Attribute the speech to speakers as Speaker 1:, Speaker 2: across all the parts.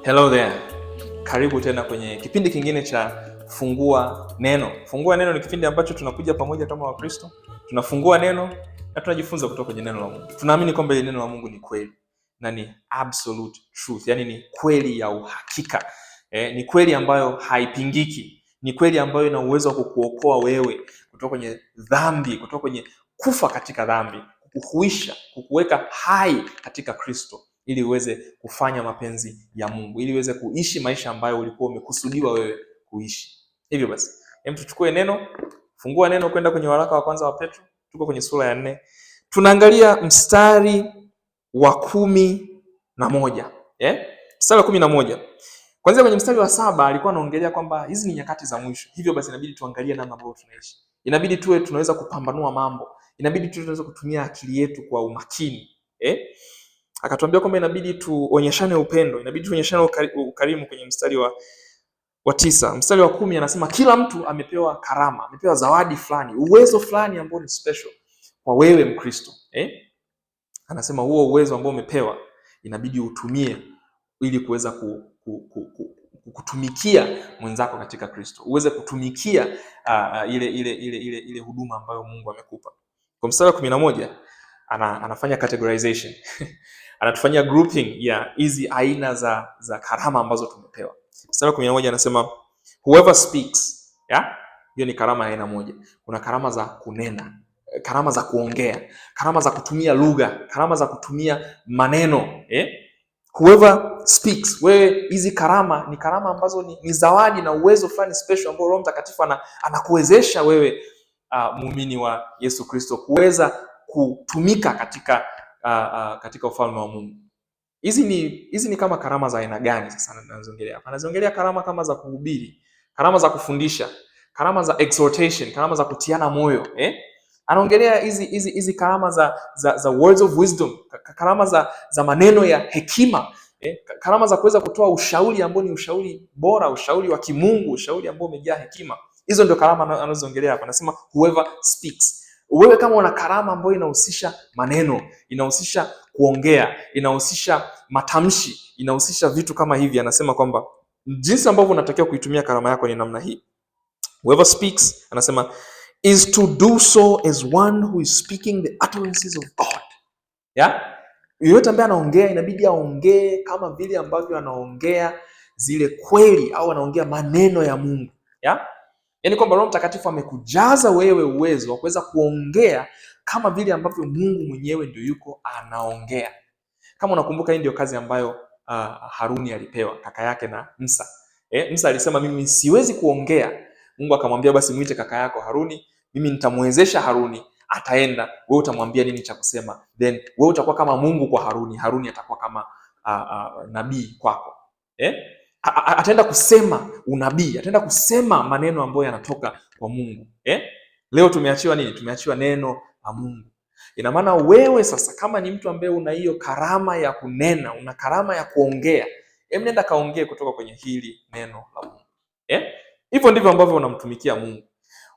Speaker 1: Hello there. Karibu tena kwenye kipindi kingine cha Fungua Neno. Fungua Neno ni kipindi ambacho tunakuja pamoja kama Wakristo. Tunafungua neno na tunajifunza kutoka kwenye neno la Mungu. Tunaamini kwamba ile neno la Mungu ni kweli na ni absolute truth. Yaani ni kweli ya uhakika. Ni kweli ambayo haipingiki. Ni kweli ambayo ina uwezo wa kukuokoa wewe kutoka kwenye dhambi, kutoka kwenye kufa katika dhambi, kukuhuisha, kukuweka hai katika Kristo, ili uweze kufanya mapenzi ya Mungu, ili uweze kuishi maisha ambayo ulikuwa umekusudiwa wewe kuishi. Hivyo basi, tuchukue neno, fungua neno kwenda kwenye waraka wa kwanza wa Petro. Tuko kwenye sura ya 4. Tunaangalia mstari wa 11. Mstari wa 11. Kwanza kwenye mstari wa 7 alikuwa anaongelea kwamba hizi ni nyakati za mwisho. Hivyo basi inabidi tuangalie namna ambayo tunaishi. Inabidi tuwe tunaweza kupambanua mambo. Inabidi tuwe tunaweza kutumia akili yetu kwa umakini. Akatuambia kwamba inabidi tuonyeshane upendo, inabidi tuonyeshane ukarimu kwenye mstari wa 9. Mstari wa 10 anasema kila mtu amepewa karama, amepewa zawadi fulani, uwezo fulani ambao ni special kwa wewe Mkristo. Anasema huo uwezo ambao umepewa inabidi utumie ili kuweza kutumikia mwenzako katika Kristo. Uweze kutumikia ile huduma ambayo Mungu amekupa. Kwa mstari wa 11 anafanya categorization. Anatufanyia grouping ya hizi aina za karama ambazo tumepewa. Mstari wa 11 anasema whoever speaks, hiyo ni karama ya aina moja. Kuna karama za kunena, karama za kuongea, karama za kutumia lugha, karama za kutumia maneno. Whoever speaks, wewe hizi karama ni karama ambazo ni zawadi na uwezo fulani special ambao Roho Mtakatifu anakuwezesha wewe muumini wa Yesu Kristo kuweza kutumika katika ufalme wa Mungu. Hizi ni kama karama za aina gani sasa nazongelea hapa? Nazongelea karama kama za kuhubiri, karama za kufundisha, karama za exhortation, karama za kutiana moyo. Anaongelea hizi karama za words of wisdom, karama za maneno ya hekima, karama za kuweza kutoa ushauri ambao ni ushauri bora, ushauri wa kimungu, ushauri ambao umejaa hekima. Hizo ndio karama anazongelea hapa. Anasema whoever speaks. Wewe kama una karama ambayo inahusisha maneno, inahusisha kuongea, inahusisha matamshi, inahusisha vitu kama hivi, anasema kwamba jinsi ambavyo unatakiwa kuitumia karama yako ni namna hii. Whoever speaks, anasema is to do so as one who is speaking the utterances of God. Yoyote ambaye anaongea inabidi aongee kama vile ambavyo anaongea zile kweli au anaongea maneno ya Mungu. Yaani kwamba Roho Mtakatifu amekujaza wewe uwezo wa kuweza kuongea kama vile ambavyo Mungu mwenyewe ndio yuko anaongea. Kama unakumbuka, hii ndio kazi ambayo Haruni alipewa, kaka yake na Musa. Musa alisema mimi siwezi kuongea. Mungu akamwambia basi muite kaka yako Haruni, mimi nitamwezesha Haruni, ataenda, wewe utamwambia nini cha kusema. Then wewe utakuwa kama Mungu kwa Haruni, Haruni atakuwa kama nabii kwako. Ataenda kusema unabii, ataenda kusema maneno ambayo yanatoka kwa Mungu. Leo tumeachiwa nini? Tumeachiwa neno la Mungu. Ina maana wewe sasa kama ni mtu ambaye una hiyo karama ya kunena, una karama ya kuongea, nenda kaongee kutoka kwenye hili neno la Mungu. Hivyo ndivyo ambavyo unamtumikia Mungu.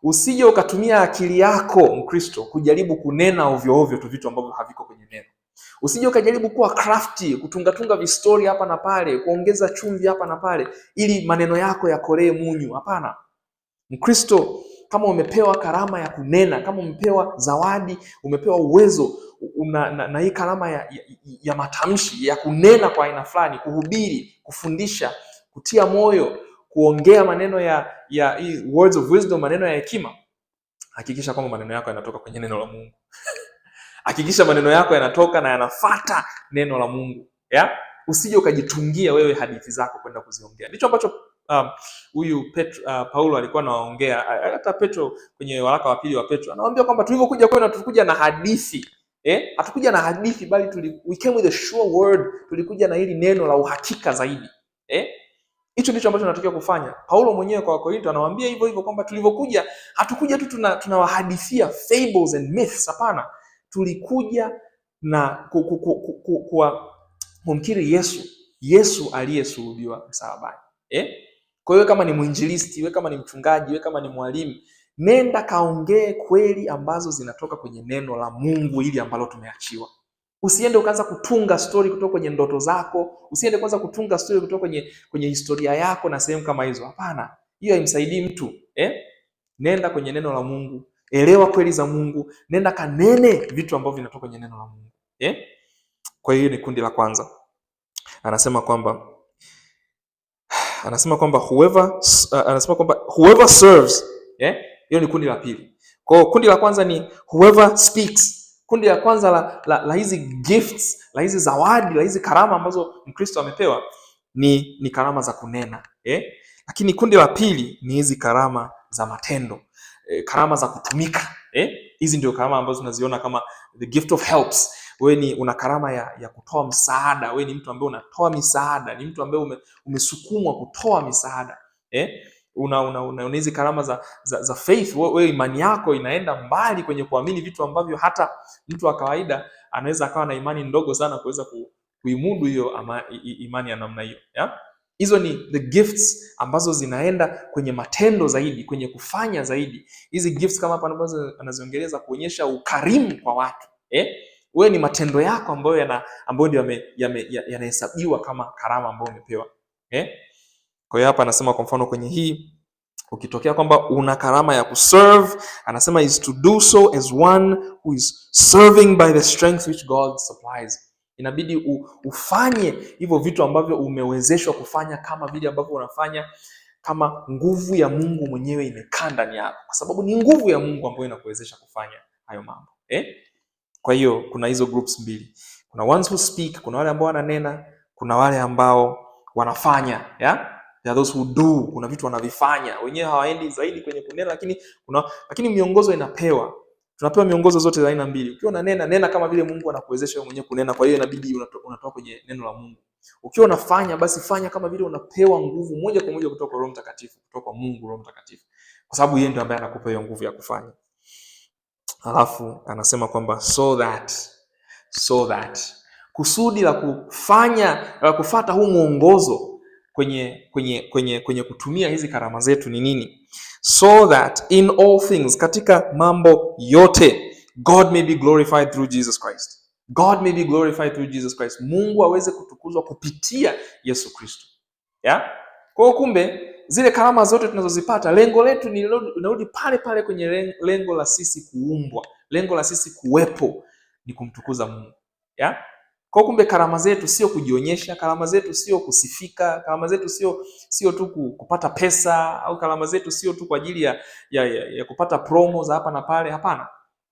Speaker 1: Usije ukatumia akili yako Mkristo kujaribu kunena ovyo ovyo tu vitu ambavyo haviko kwenye neno. Usije ukajaribu kuwa crafty, kutunga vistori hapa na pale, kuongeza chumvi hapa na pale ili maneno yako yakolee munyu. Hapana. Mkristo, kama umepewa karama ya kunena, kama umepewa zawadi, umepewa uwezo na hii karama ya matamshi, ya kunena kwa aina fulani, kuhubiri, kufundisha, kutia moyo, kuongea maneno ya words of wisdom, maneno ya hekima, hakikisha kwamba maneno yako yanatoka kwenye neno la Mungu. Hakikisha maneno yako yanatoka na yanafuata neno la Mungu. Usije ukajitungia wewe hadithi zako kwenda kuziongea. Ndicho ambacho huyu Paulo alikuwa anaongea. Hata Petro kwenye waraka wa pili wa Petro anawaambia kwamba tulivyokuja kwenu tulikuja na hadithi. Hatukuja na hadithi bali we came with a sure word. Tulikuja na hili neno la uhakika zaidi. Hicho ndicho ambacho tunatakiwa kufanya. Paulo mwenyewe kwa Korinto anawaambia hivyo kwamba tulivyokuja hatukuja tu tunawahadithia fables and myths. Hapana. Tulikuja na kumkiri Yesu aliyesulubiwa msalabani. Kwa hiyo kama ni mwinjilisti, wewe kama ni mchungaji, wewe kama ni mwalimu, nenda kaongee kweli ambazo zinatoka kwenye neno la Mungu ili ambalo tumeachiwa. Usiende ukaanza kutunga story kutoka kwenye ndoto zako, usiende kwanza kutunga story kutoka kwenye historia yako na sehemu kama hizo. Hapana, hiyo haimsaidii mtu. Nenda kwenye neno la Mungu, elewa kweli za Mungu, nenda kanene vitu ambavyo vinatoka kwenye neno la Mungu. Kwa hiyo ni kundi la kwanza. Anasema kwamba whoever serves, hiyo ni kundi la pili. Kwa hiyo kundi la kwanza ni whoever speaks. Kundi la kwanza la hizi gifts, la hizi zawadi, la hizi karama ambazo Mkristo amepewa ni karama za kunena. Lakini kundi la pili ni hizi karama za matendo, karama za kutumika. Hizi ndio karama ambazo tunaziona kama the gift of helps. Wewe una karama ya kutoa msaada, wewe ni mtu ambaye unatoa misaada, ni mtu ambaye umesukumwa kutoa misaada. Una hizi karama za faith. Wewe imani yako inaenda mbali kwenye kuamini vitu ambavyo hata mtu wa kawaida anaweza akawa na imani ndogo sana kuweza kuimudu hiyo imani ya namna hiyo. Hizo ni the gifts ambazo zinaenda kwenye matendo zaidi, kwenye kufanya zaidi. Hizi gifts kama hapa ambazo anaziongeleza kuonyesha ukarimu kwa watu. Wewe ni matendo yako ambayo ndio yanahesabiwa kama karama ambayo umepewa. Kwa hiyo hapa anasema kwa mfano kwenye hii, ukitokea kwamba una karama ya kuserve, anasema is to do so as one who is serving by the strength which God supplies. Inabidi ufanye hivyo vitu ambavyo umewezeshwa kufanya, kama vile ambavyo unafanya kama nguvu ya Mungu mwenyewe imekaa ndani yako, kwa sababu ni nguvu ya Mungu ambayo inakuwezesha kufanya hayo mambo. Kwa hiyo kuna hizo groups mbili. Kuna ones who speak, kuna wale ambao wananena, kuna wale ambao wanafanya, there are those who do. Kuna vitu wanavifanya wenyewe, hawaendi zaidi kwenye kunena, lakini miongozo inapewa. Tunapewa miongozo zote za aina mbili. Ukiwa unanena, nena kama vile Mungu anakuwezesha wewe mwenyewe kunena. Kwa hiyo inabidi unatoka kwenye neno la Mungu. Ukiwa unafanya, basi fanya kama vile unapewa nguvu moja kwa moja kutoka Roho Mtakatifu, kutoka kwa Mungu Roho Mtakatifu, kwa sababu yeye ndiye ambaye anakupa hiyo nguvu ya kufanya. Alafu anasema kwamba so that kusudi la kufanya, la kufuata huu mwongozo kwenye kutumia hizi karama zetu ni nini? So that in all things, katika mambo yote, God may be glorified through Jesus Christ. God may be glorified through Jesus Christ. Mungu aweze kutukuzwa kupitia Yesu Kristo. Kwa hiyo kumbe zile karama zote tunazozipata, lengo letu ni linarudi pale pale kwenye lengo la sisi kuumbwa, lengo la sisi kuwepo ni kumtukuza Mungu. Kwa kumbe karama zetu sio kujionyesha, karama zetu sio kusifika, karama zetu sio tu kupata pesa, au karama zetu sio tu kwa ajili ya kupata promo za hapa na pale. Hapana.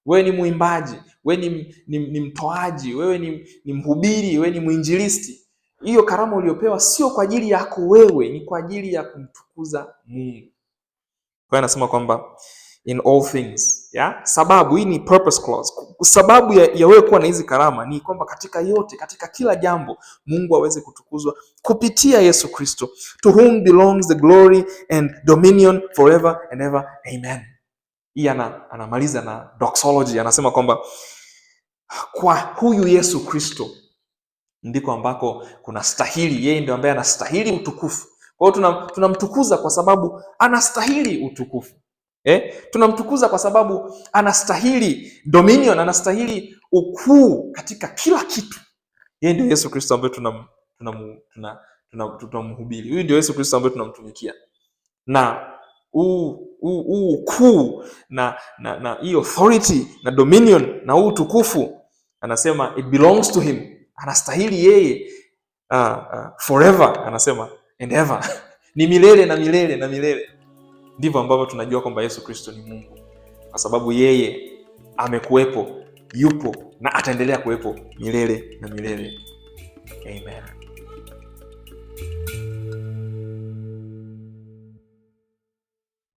Speaker 1: Wewe ni muimbaji, wewe ni mtoaji, wewe ni mhubiri, wewe ni mwinjilisti. Hiyo karama uliyopewa sio kwa ajili yako wewe, ni kwa ajili ya kumtukuza Mungu. Kwa hiyo anasema kwamba in all things, sababu hii ni purpose clause. Sababu ya wewe kuwa na hizi karama ni kwamba katika yote, katika kila jambo, Mungu aweze kutukuzwa kupitia Yesu Kristo, to whom belongs the glory and dominion forever and ever. Amen. Hii anamaliza na doxology, anasema kwamba kwa huyu Yesu Kristo ndiko ambako kuna stahili, yeye ndio ambaye anastahili utukufu. Kwa hiyo tunamtukuza kwa sababu anastahili utukufu. Tunamtukuza kwa sababu anastahili dominion, anastahili ukuu katika kila kitu. Yeye ndio Yesu Kristo ambaye tunamhubiri. Huyu ndio Yesu Kristo ambaye tunamtumikia. Na ukuu na hii authority na dominion na utukufu, anasema it belongs to him. Anastahili yeye forever, anasema and ever. Ni milele na milele na milele. Ndivyo ambavyo tunajua kwamba Yesu Kristo ni Mungu, kwa sababu yeye amekuwepo, yupo na ataendelea kuwepo milele na milele. Amen.